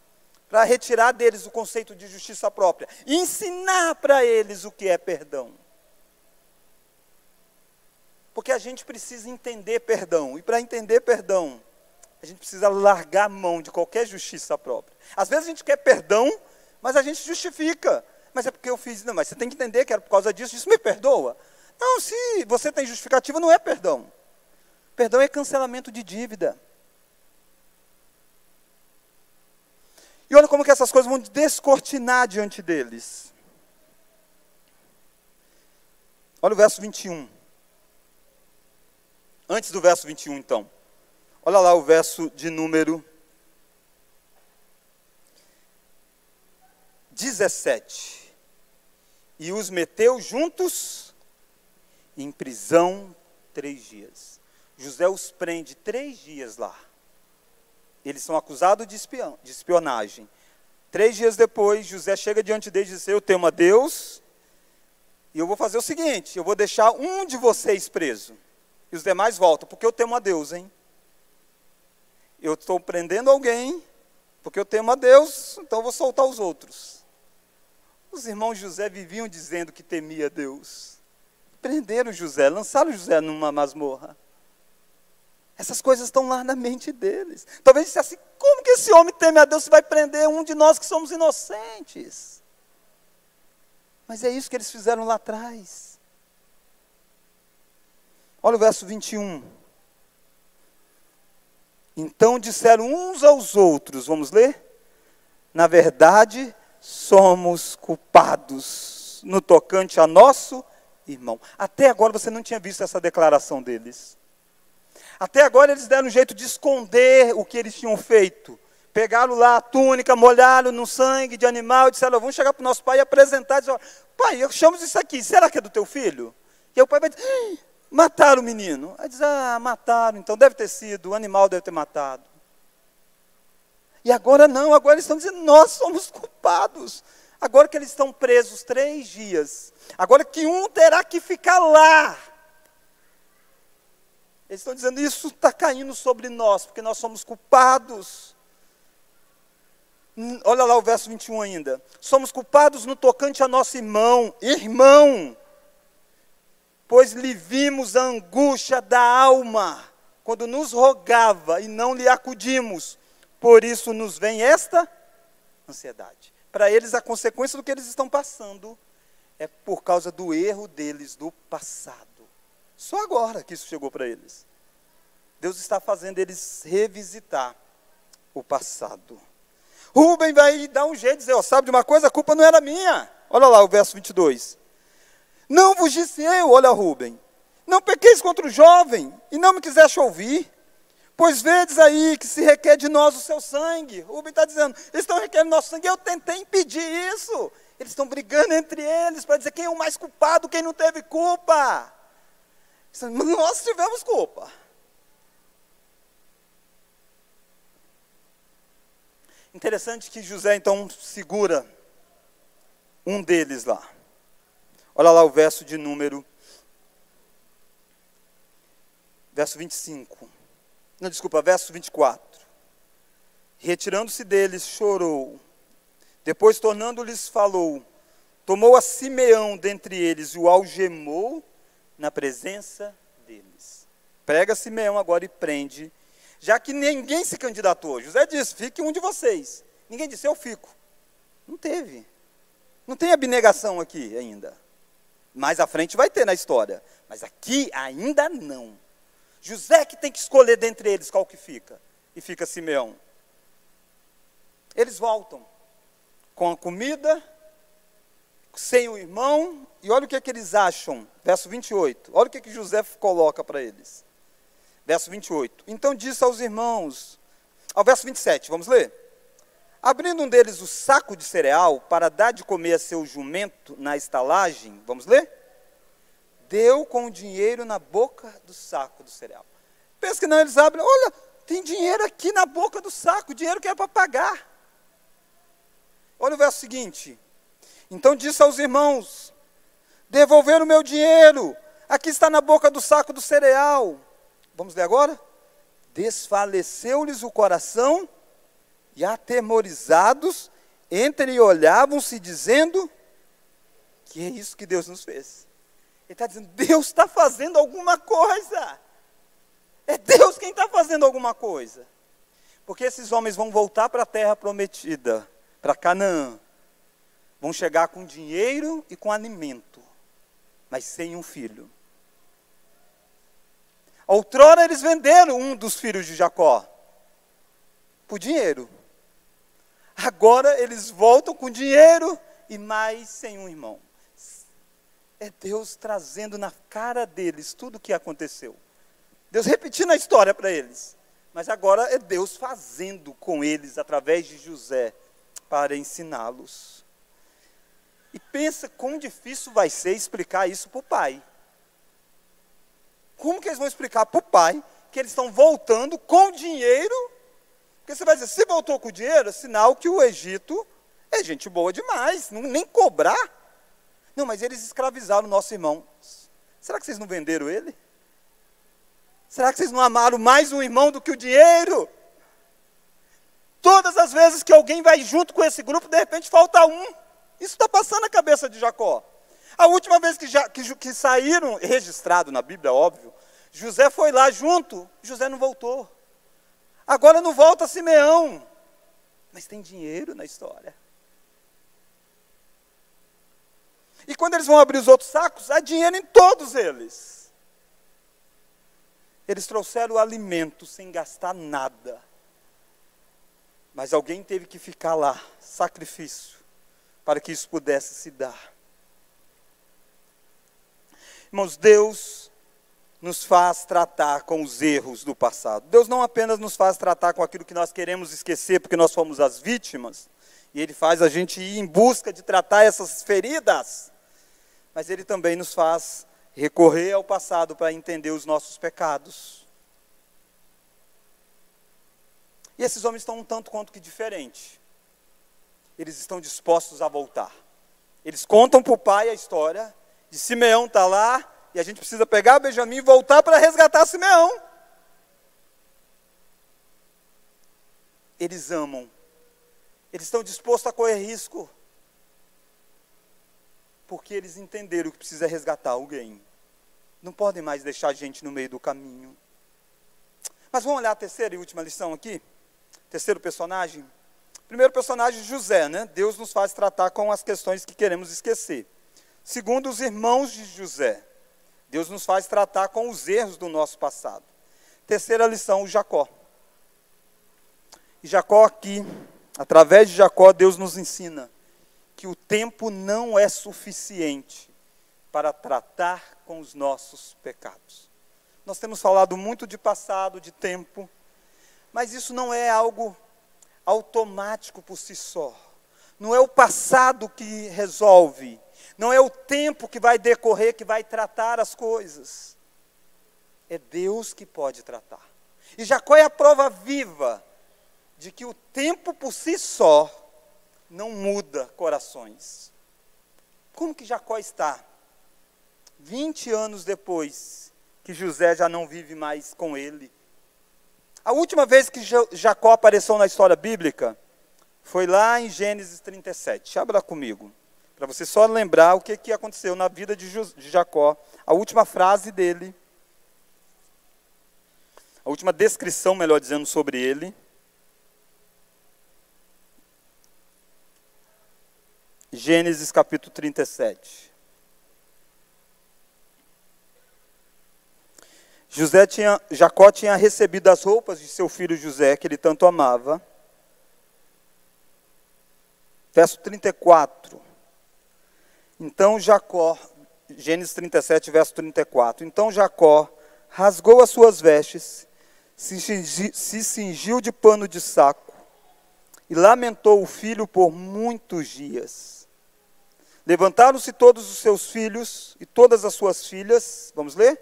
para retirar deles o conceito de justiça própria, e ensinar para eles o que é perdão. Porque a gente precisa entender perdão, e para entender perdão, a gente precisa largar a mão de qualquer justiça própria. Às vezes a gente quer perdão, mas a gente justifica. Mas é porque eu fiz, não, mas você tem que entender que era por causa disso, isso me perdoa. Não, se você tem justificativa, não é perdão. Perdão é cancelamento de dívida. E olha como que essas coisas vão descortinar diante deles. Olha o verso 21. Antes do verso 21, então. Olha lá o verso de número 17. E os meteu juntos em prisão 3 dias. José os prende 3 dias lá. Eles são acusados de espionagem. 3 dias depois, José chega diante deles e diz, eu temo a Deus, e eu vou fazer o seguinte, eu vou deixar um de vocês preso, e os demais voltam, porque eu temo a Deus, hein? Eu estou prendendo alguém, porque eu temo a Deus, então eu vou soltar os outros. Os irmãos José viviam dizendo que temia a Deus. Prenderam José, lançaram José numa masmorra. Essas coisas estão lá na mente deles. Talvez disse assim, como que esse homem teme a Deus se vai prender um de nós que somos inocentes? Mas é isso que eles fizeram lá atrás. Olha o verso 21. Então disseram uns aos outros, vamos ler? Na verdade, somos culpados no tocante a nosso irmão. Até agora você não tinha visto essa declaração deles. Até agora eles deram um jeito de esconder o que eles tinham feito. Pegaram lá a túnica, molharam no sangue de animal e disseram, vamos chegar para o nosso pai e apresentar. E dizer, pai, eu chamo isso aqui, será que é do teu filho? E aí o pai vai dizer, mataram o menino. Aí diz, mataram, então deve ter sido, o animal deve ter matado. E agora não, agora eles estão dizendo, nós somos culpados. Agora que eles estão presos 3 dias, agora que um terá que ficar lá, eles estão dizendo, isso está caindo sobre nós, porque nós somos culpados. Olha lá o verso 21 ainda. Somos culpados no tocante a nosso irmão, pois lhe vimos a angústia da alma, quando nos rogava e não lhe acudimos. Por isso nos vem esta ansiedade. Para eles, a consequência do que eles estão passando é por causa do erro deles do passado. Só agora que isso chegou para eles. Deus está fazendo eles revisitar o passado. Rubem vai dar um jeito de dizer, sabe de uma coisa? A culpa não era minha. Olha lá o verso 22. Não vos disse eu, olha Rubem, não pequeis contra o jovem, e não me quiseste ouvir, pois vedes aí que se requer de nós o seu sangue. Rubem está dizendo, eles estão requerendo nosso sangue, eu tentei impedir isso. Eles estão brigando entre eles para dizer quem é o mais culpado, quem não teve culpa. Nós tivemos culpa. Interessante que José então segura um deles lá. Olha lá o verso de número, verso 25. Não, desculpa, verso 24. Retirando-se deles, chorou. Depois, tornando-lhes, falou. Tomou a Simeão dentre eles e o algemou na presença deles. Pega Simeão agora e prende, já que ninguém se candidatou. José disse, fique um de vocês. Ninguém disse, eu fico. Não teve. Não tem abnegação aqui ainda. Mais à frente vai ter na história. Mas aqui ainda não. José que tem que escolher dentre eles qual que fica. E fica Simeão. Eles voltam com a comida, sem o irmão, e olha o que eles acham. Verso 28. Olha o que José coloca para eles. Verso 28. Então disse aos irmãos, ao verso 27, vamos ler? Abrindo um deles o saco de cereal para dar de comer a seu jumento na estalagem, vamos ler? Deu com o dinheiro na boca do saco do cereal. Pensa que não, eles abrem, olha, tem dinheiro aqui na boca do saco, dinheiro que era para pagar. Olha o verso seguinte. Então disse aos irmãos, devolveram o meu dinheiro, aqui está na boca do saco do cereal. Vamos ler agora? Desfaleceu-lhes o coração e atemorizados, entreolhavam-se dizendo, que é isso que Deus nos fez. Ele está dizendo, Deus está fazendo alguma coisa. É Deus quem está fazendo alguma coisa. Porque esses homens vão voltar para a terra prometida, para Canaã. Vão chegar com dinheiro e com alimento, mas sem um filho. Outrora eles venderam um dos filhos de Jacó por dinheiro. Agora eles voltam com dinheiro e mais sem um irmão. É Deus trazendo na cara deles tudo o que aconteceu. Deus repetindo a história para eles. Mas agora é Deus fazendo com eles, através de José, para ensiná-los. E pensa quão difícil vai ser explicar isso para o pai. Como que eles vão explicar para o pai que eles estão voltando com dinheiro? Porque você vai dizer, se voltou com dinheiro, é sinal que o Egito é gente boa demais, nem cobrar. Não, mas eles escravizaram o nosso irmão. Será que vocês não venderam ele? Será que vocês não amaram mais um irmão do que o dinheiro? Todas as vezes que alguém vai junto com esse grupo, de repente falta um. Isso está passando na cabeça de Jacó. A última vez que saíram, registrado na Bíblia, óbvio, José foi lá junto, José não voltou. Agora não volta Simeão. Mas tem dinheiro na história. E quando eles vão abrir os outros sacos, há dinheiro em todos eles. Eles trouxeram o alimento sem gastar nada. Mas alguém teve que ficar lá, sacrifício, para que isso pudesse se dar. Irmãos, Deus nos faz tratar com os erros do passado. Deus não apenas nos faz tratar com aquilo que nós queremos esquecer, porque nós fomos as vítimas, e Ele faz a gente ir em busca de tratar essas feridas, mas Ele também nos faz recorrer ao passado para entender os nossos pecados. E esses homens estão um tanto quanto que diferentes. eles estão dispostos a voltar. Eles contam para o pai a história de Simeão está lá, e a gente precisa pegar Benjamim e voltar para resgatar Simeão. Eles amam. Eles estão dispostos a correr risco. Porque eles entenderam que precisa resgatar alguém. Não podem mais deixar a gente no meio do caminho. Mas vamos olhar a terceira e última lição aqui? Terceiro personagem. Primeiro personagem, José, né? Deus nos faz tratar com as questões que queremos esquecer. Segundo, os irmãos de José. Deus nos faz tratar com os erros do nosso passado. Terceira lição, o Jacó. E Jacó aqui, através de Jacó, Deus nos ensina que o tempo não é suficiente para tratar com os nossos pecados. Nós temos falado muito de passado, de tempo, mas isso não é algo automático por si só. Não é o passado que resolve, não é o tempo que vai decorrer, que vai tratar as coisas. É Deus que pode tratar. E Jacó é a prova viva de que o tempo por si só não muda corações. Como que Jacó está? 20 anos depois que José já não vive mais com ele. A última vez que Jacó apareceu na história bíblica foi lá em Gênesis 37. Abra comigo, para você só lembrar o que aconteceu na vida de Jacó. A última frase dele, a última descrição, melhor dizendo, sobre ele. Gênesis capítulo 37. Jacó tinha recebido as roupas de seu filho José, que ele tanto amava. Verso 34. Então Jacó, Gênesis 37, verso 34. Então Jacó rasgou as suas vestes, se cingiu de pano de saco e lamentou o filho por muitos dias. Levantaram-se todos os seus filhos e todas as suas filhas, vamos ler?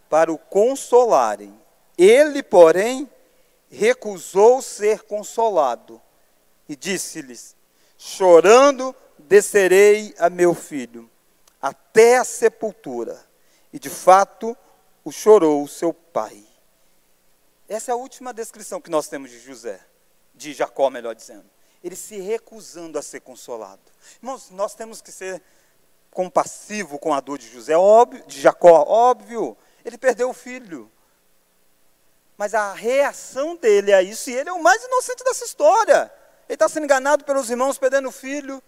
Para o consolarem. Ele, porém, recusou ser consolado e disse-lhes: chorando descerei a meu filho até a sepultura. E de fato o chorou seu pai. Essa é a última descrição que nós temos de José, de Jacó, melhor dizendo. Ele se recusando a ser consolado. Irmãos, nós temos que ser compassivo com a dor de José, óbvio, de Jacó, óbvio. Ele perdeu o filho. Mas a reação dele a isso, e ele é o mais inocente dessa história. Ele está sendo enganado pelos irmãos, perdendo o filho.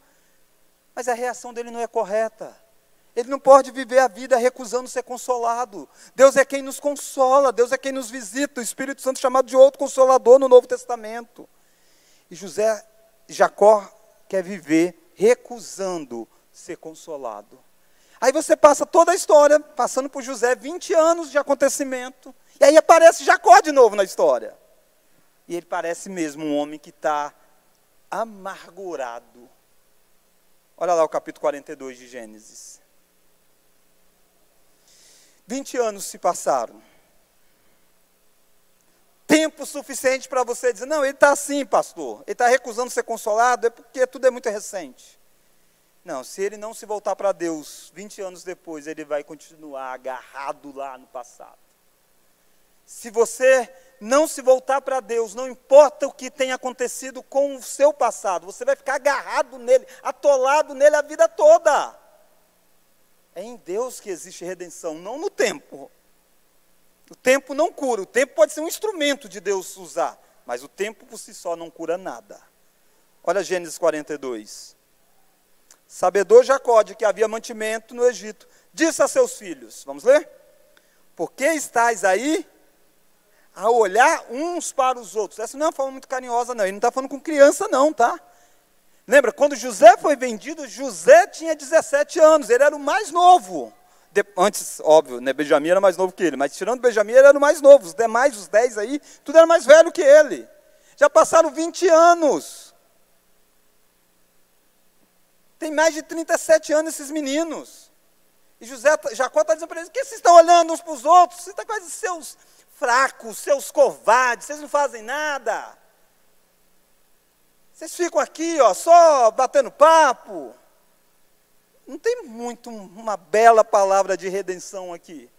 Mas a reação dele não é correta. Ele não pode viver a vida recusando ser consolado. Deus é quem nos consola, Deus é quem nos visita. O Espírito Santo é chamado de outro consolador no Novo Testamento. E Jacó quer viver recusando ser consolado. Aí você passa toda a história, passando por José, 20 anos de acontecimento, e aí aparece Jacó de novo na história. E ele parece mesmo um homem que está amargurado. Olha lá o capítulo 42 de Gênesis. 20 anos se passaram. Tempo suficiente para você dizer: não, ele está assim, pastor, ele está recusando ser consolado, é porque tudo é muito recente. Não, se ele não se voltar para Deus, 20 anos depois, ele vai continuar agarrado lá no passado. Se você não se voltar para Deus, não importa o que tenha acontecido com o seu passado, você vai ficar agarrado nele, atolado nele a vida toda. É em Deus que existe redenção, não no tempo. O tempo não cura, o tempo pode ser um instrumento de Deus usar, mas o tempo por si só não cura nada. Olha Gênesis 42. Sabedor Jacó de que havia mantimento no Egito, disse a seus filhos, vamos ler? Por que estáis aí a olhar uns para os outros? Essa não é uma forma muito carinhosa, não. Ele não está falando com criança, não, tá? Lembra, quando José foi vendido, José tinha 17 anos, ele era o mais novo. Antes, óbvio, né, Benjamim era mais novo que ele, mas tirando Benjamim, ele era o mais novo. Os demais, os 10 aí, tudo era mais velho que ele. Já passaram 20 anos. Tem mais de 37 anos esses meninos. E Jacó está dizendo para eles: o que vocês estão olhando uns para os outros? Vocês estão quase seus fracos, seus covardes, vocês não fazem nada. Vocês ficam aqui, ó, só batendo papo. Não tem muito uma bela palavra de redenção aqui.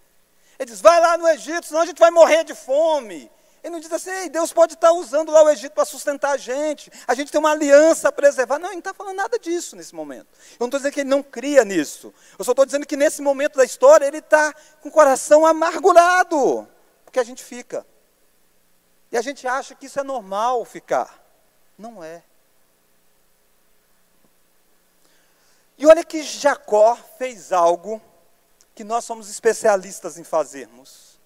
Ele diz, vai lá no Egito, senão a gente vai morrer de fome. Ele não diz assim, ei, Deus pode estar usando lá o Egito para sustentar a gente tem uma aliança a preservar. Não, ele não está falando nada disso nesse momento. Eu não estou dizendo que ele não cria nisso. Eu só estou dizendo que nesse momento da história ele está com o coração amargurado. Porque a gente fica. E a gente acha que isso é normal ficar. Não é. E olha que Jacó fez algo que nós somos especialistas em fazermos.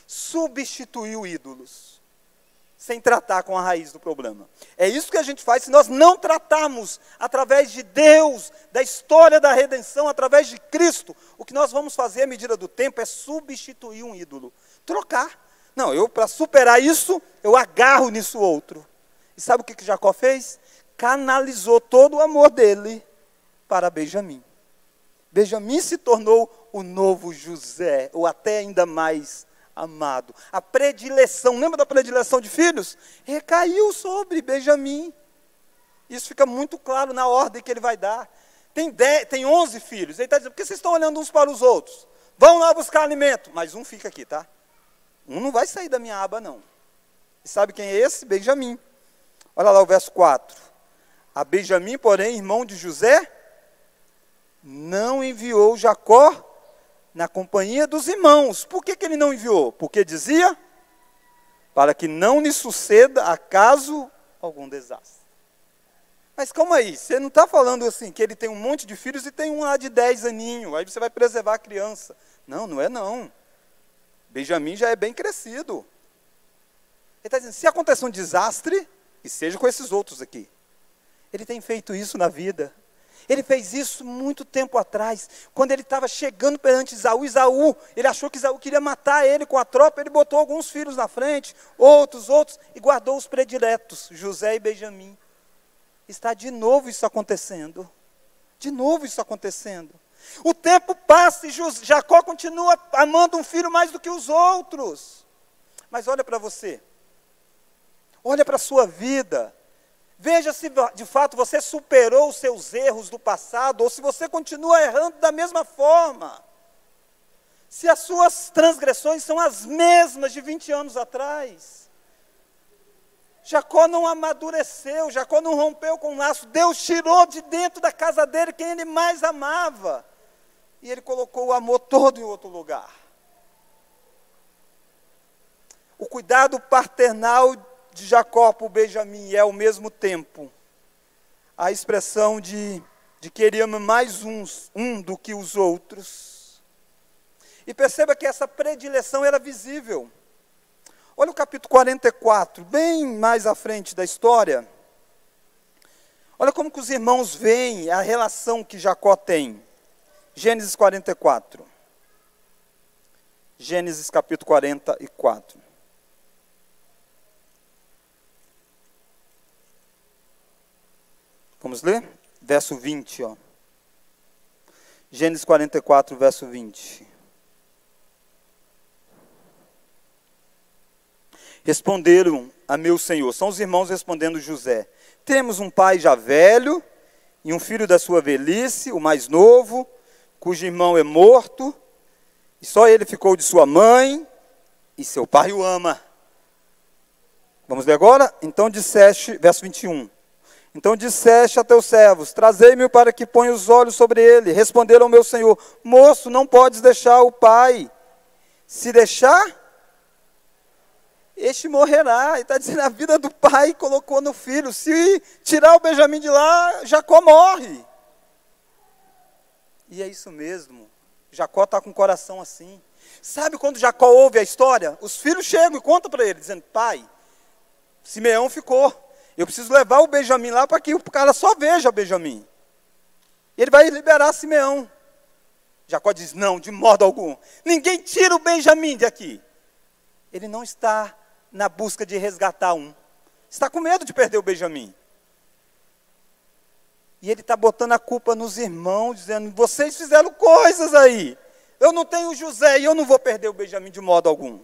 Substituiu ídolos, sem tratar com a raiz do problema. É isso que a gente faz se nós não tratarmos, através de Deus, da história da redenção, através de Cristo. O que nós vamos fazer à medida do tempo é substituir um ídolo. Trocar. Não, para superar isso, eu agarro nisso outro. E sabe o que Jacó fez? Canalizou todo o amor dele para Benjamim. Benjamim se tornou o novo José, ou até ainda mais amado. A predileção, lembra da predileção de filhos? Recaiu sobre Benjamim. Isso fica muito claro na ordem que ele vai dar. Tem 11 filhos. Ele está dizendo, por que vocês estão olhando uns para os outros? Vão lá buscar alimento. Mas um fica aqui, tá? Um não vai sair da minha aba, não. E sabe quem é esse? Benjamim. Olha lá o verso 4. A Benjamim, porém, irmão de José, não enviou Jacó na companhia dos irmãos. Por que ele não enviou? Porque dizia, para que não lhe suceda acaso algum desastre. Mas calma aí, você não está falando assim, que ele tem um monte de filhos e tem um lá de 10 aninhos, aí você vai preservar a criança. Não, não é não. Benjamim já é bem crescido. Ele está dizendo, se acontecer um desastre, e seja com esses outros aqui, ele tem feito isso na vida. Ele fez isso muito tempo atrás, quando ele estava chegando perante Isaú, ele achou que Isaú queria matar ele com a tropa, ele botou alguns filhos na frente, outros, e guardou os prediletos, José e Benjamim. Está de novo isso acontecendo. De novo isso acontecendo. O tempo passa e Jacó continua amando um filho mais do que os outros. Mas olha para você. Olha para a sua vida. Veja se de fato você superou os seus erros do passado ou se você continua errando da mesma forma. Se as suas transgressões são as mesmas de 20 anos atrás. Jacó não amadureceu, Jacó não rompeu com o laço. Deus tirou de dentro da casa dele quem ele mais amava. E ele colocou o amor todo em outro lugar. O cuidado paternal de Jacó por Benjamim é ao mesmo tempo a expressão de que ele ama mais um do que os outros. E perceba que essa predileção era visível. Olha o capítulo 44, bem mais à frente da história. Olha como que os irmãos veem a relação que Jacó tem. Gênesis 44. Gênesis capítulo 44. Vamos ler? Verso 20, ó. Gênesis 44, verso 20. Responderam a meu senhor, são os irmãos respondendo José, temos um pai já velho, e um filho da sua velhice, o mais novo, cujo irmão é morto, e só ele ficou de sua mãe, e seu pai o ama. Vamos ler agora? Então disseste, verso 21. Então disseste a teus servos, trazei-me para que ponha os olhos sobre ele. Responderam ao meu senhor, moço, não podes deixar o pai. Se deixar, este morrerá. Ele está dizendo, a vida do pai colocou no filho. Se tirar o Benjamim de lá, Jacó morre. E é isso mesmo. Jacó está com o coração assim. Sabe quando Jacó ouve a história? Os filhos chegam e contam para ele, dizendo, pai, Simeão ficou. Eu preciso levar o Benjamim lá para que o cara só veja o Benjamim. E ele vai liberar Simeão. Jacó diz, não, de modo algum. Ninguém tira o Benjamim de aqui. Ele não está na busca de resgatar um. Está com medo de perder o Benjamim. E ele está botando a culpa nos irmãos, dizendo, vocês fizeram coisas aí. Eu não tenho o José e eu não vou perder o Benjamim de modo algum.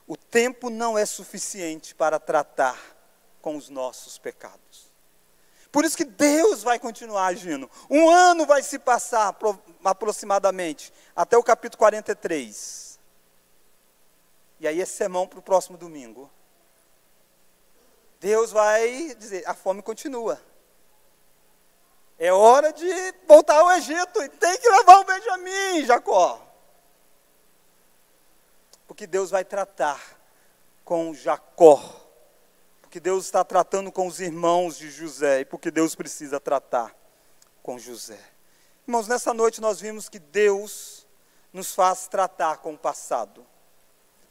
O tempo não é suficiente para tratar com os nossos pecados. Por isso que Deus vai continuar agindo. Um ano vai se passar aproximadamente, até o capítulo 43. E aí esse sermão para o próximo domingo. Deus vai dizer, a fome continua. É hora de voltar ao Egito, e tem que levar o Benjamim, Jacó. Porque Deus vai tratar com Jacó. Porque Deus está tratando com os irmãos de José, e porque Deus precisa tratar com José. Irmãos, nessa noite nós vimos que Deus nos faz tratar com o passado.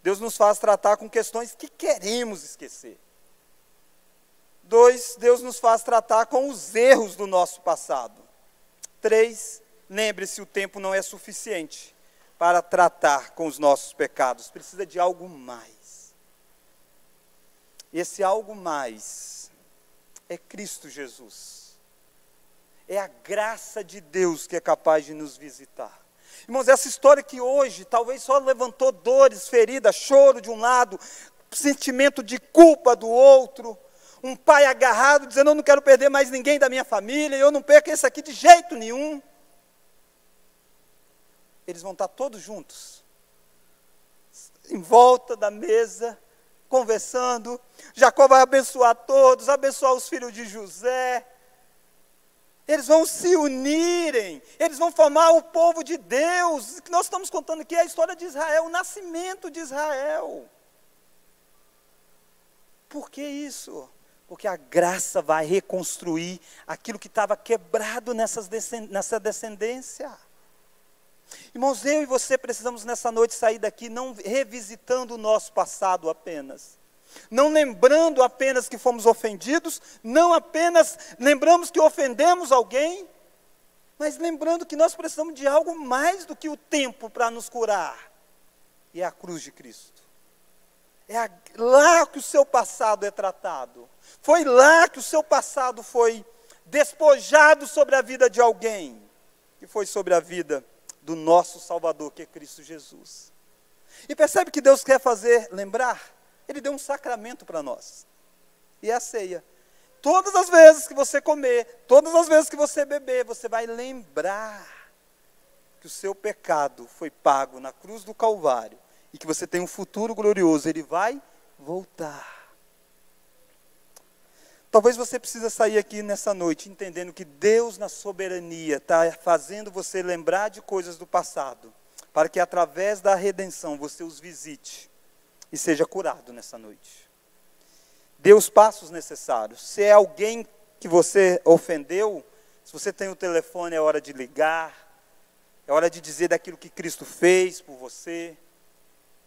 Deus nos faz tratar com questões que queremos esquecer. 2, Deus nos faz tratar com os erros do nosso passado. 3, lembre-se, o tempo não é suficiente para tratar com os nossos pecados. Precisa de algo mais. Esse algo mais é Cristo Jesus. É a graça de Deus que é capaz de nos visitar. Irmãos, essa história que hoje talvez só levantou dores, feridas, choro de um lado, sentimento de culpa do outro, um pai agarrado dizendo, eu não quero perder mais ninguém da minha família, eu não perco esse aqui de jeito nenhum. Eles vão estar todos juntos, em volta da mesa, conversando. Jacó vai abençoar todos, abençoar os filhos de José. Eles vão se unirem, eles vão formar o povo de Deus. O que nós estamos contando aqui é a história de Israel, o nascimento de Israel. Por que isso? Porque a graça vai reconstruir aquilo que estava quebrado nessa descendência. Irmãos, eu e você precisamos nessa noite sair daqui não revisitando o nosso passado apenas. Não lembrando apenas que fomos ofendidos, não apenas lembramos que ofendemos alguém, mas lembrando que nós precisamos de algo mais do que o tempo para nos curar. E é a cruz de Cristo. É lá que o seu passado é tratado. Foi lá que o seu passado foi despojado sobre a vida de alguém. E foi sobre a vida do nosso Salvador, que é Cristo Jesus. E percebe que Deus quer fazer lembrar? Ele deu um sacramento para nós. E é a ceia. Todas as vezes que você comer, todas as vezes que você beber, você vai lembrar que o seu pecado foi pago na cruz do Calvário. E que você tem um futuro glorioso, ele vai voltar. Talvez você precise sair aqui nessa noite entendendo que Deus na soberania está fazendo você lembrar de coisas do passado, para que através da redenção você os visite e seja curado nessa noite. Dê os passos necessários. Se é alguém que você ofendeu, se você tem o telefone, é hora de ligar, é hora de dizer daquilo que Cristo fez por você,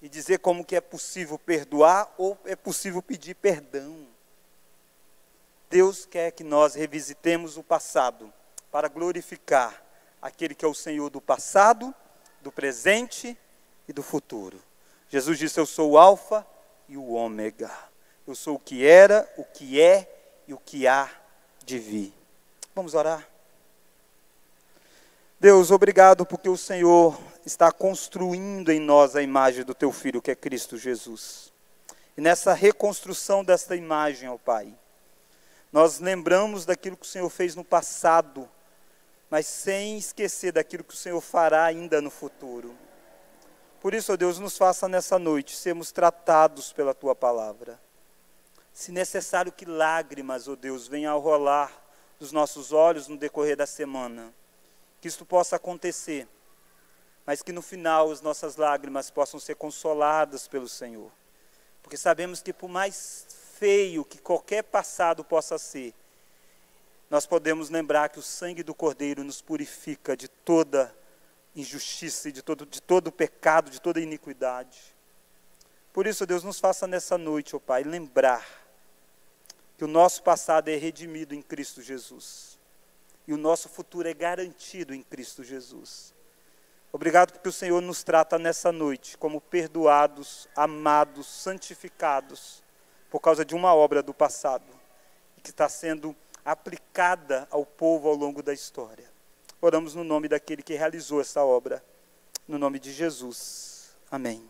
e dizer como que é possível perdoar ou é possível pedir perdão. Deus quer que nós revisitemos o passado para glorificar aquele que é o Senhor do passado, do presente e do futuro. Jesus disse, eu sou o alfa e o ômega. Eu sou o que era, o que é e o que há de vir. Vamos orar? Deus, obrigado porque o Senhor está construindo em nós a imagem do teu Filho, que é Cristo Jesus. E nessa reconstrução desta imagem, ó Pai, nós lembramos daquilo que o Senhor fez no passado, mas sem esquecer daquilo que o Senhor fará ainda no futuro. Por isso, ó Deus, nos faça nessa noite sermos tratados pela Tua palavra. Se necessário que lágrimas, ó Deus, venham a rolar dos nossos olhos no decorrer da semana, que isto possa acontecer, mas que no final as nossas lágrimas possam ser consoladas pelo Senhor. Porque sabemos que por mais feio que qualquer passado possa ser, nós podemos lembrar que o sangue do Cordeiro nos purifica de toda injustiça, de todo pecado, de toda iniquidade. Por isso, Deus, nos faça nessa noite, ó Pai, lembrar que o nosso passado é redimido em Cristo Jesus. E o nosso futuro é garantido em Cristo Jesus. Obrigado porque o Senhor nos trata nessa noite como perdoados, amados, santificados, por causa de uma obra do passado, que está sendo aplicada ao povo ao longo da história. Oramos no nome daquele que realizou essa obra, no nome de Jesus. Amém.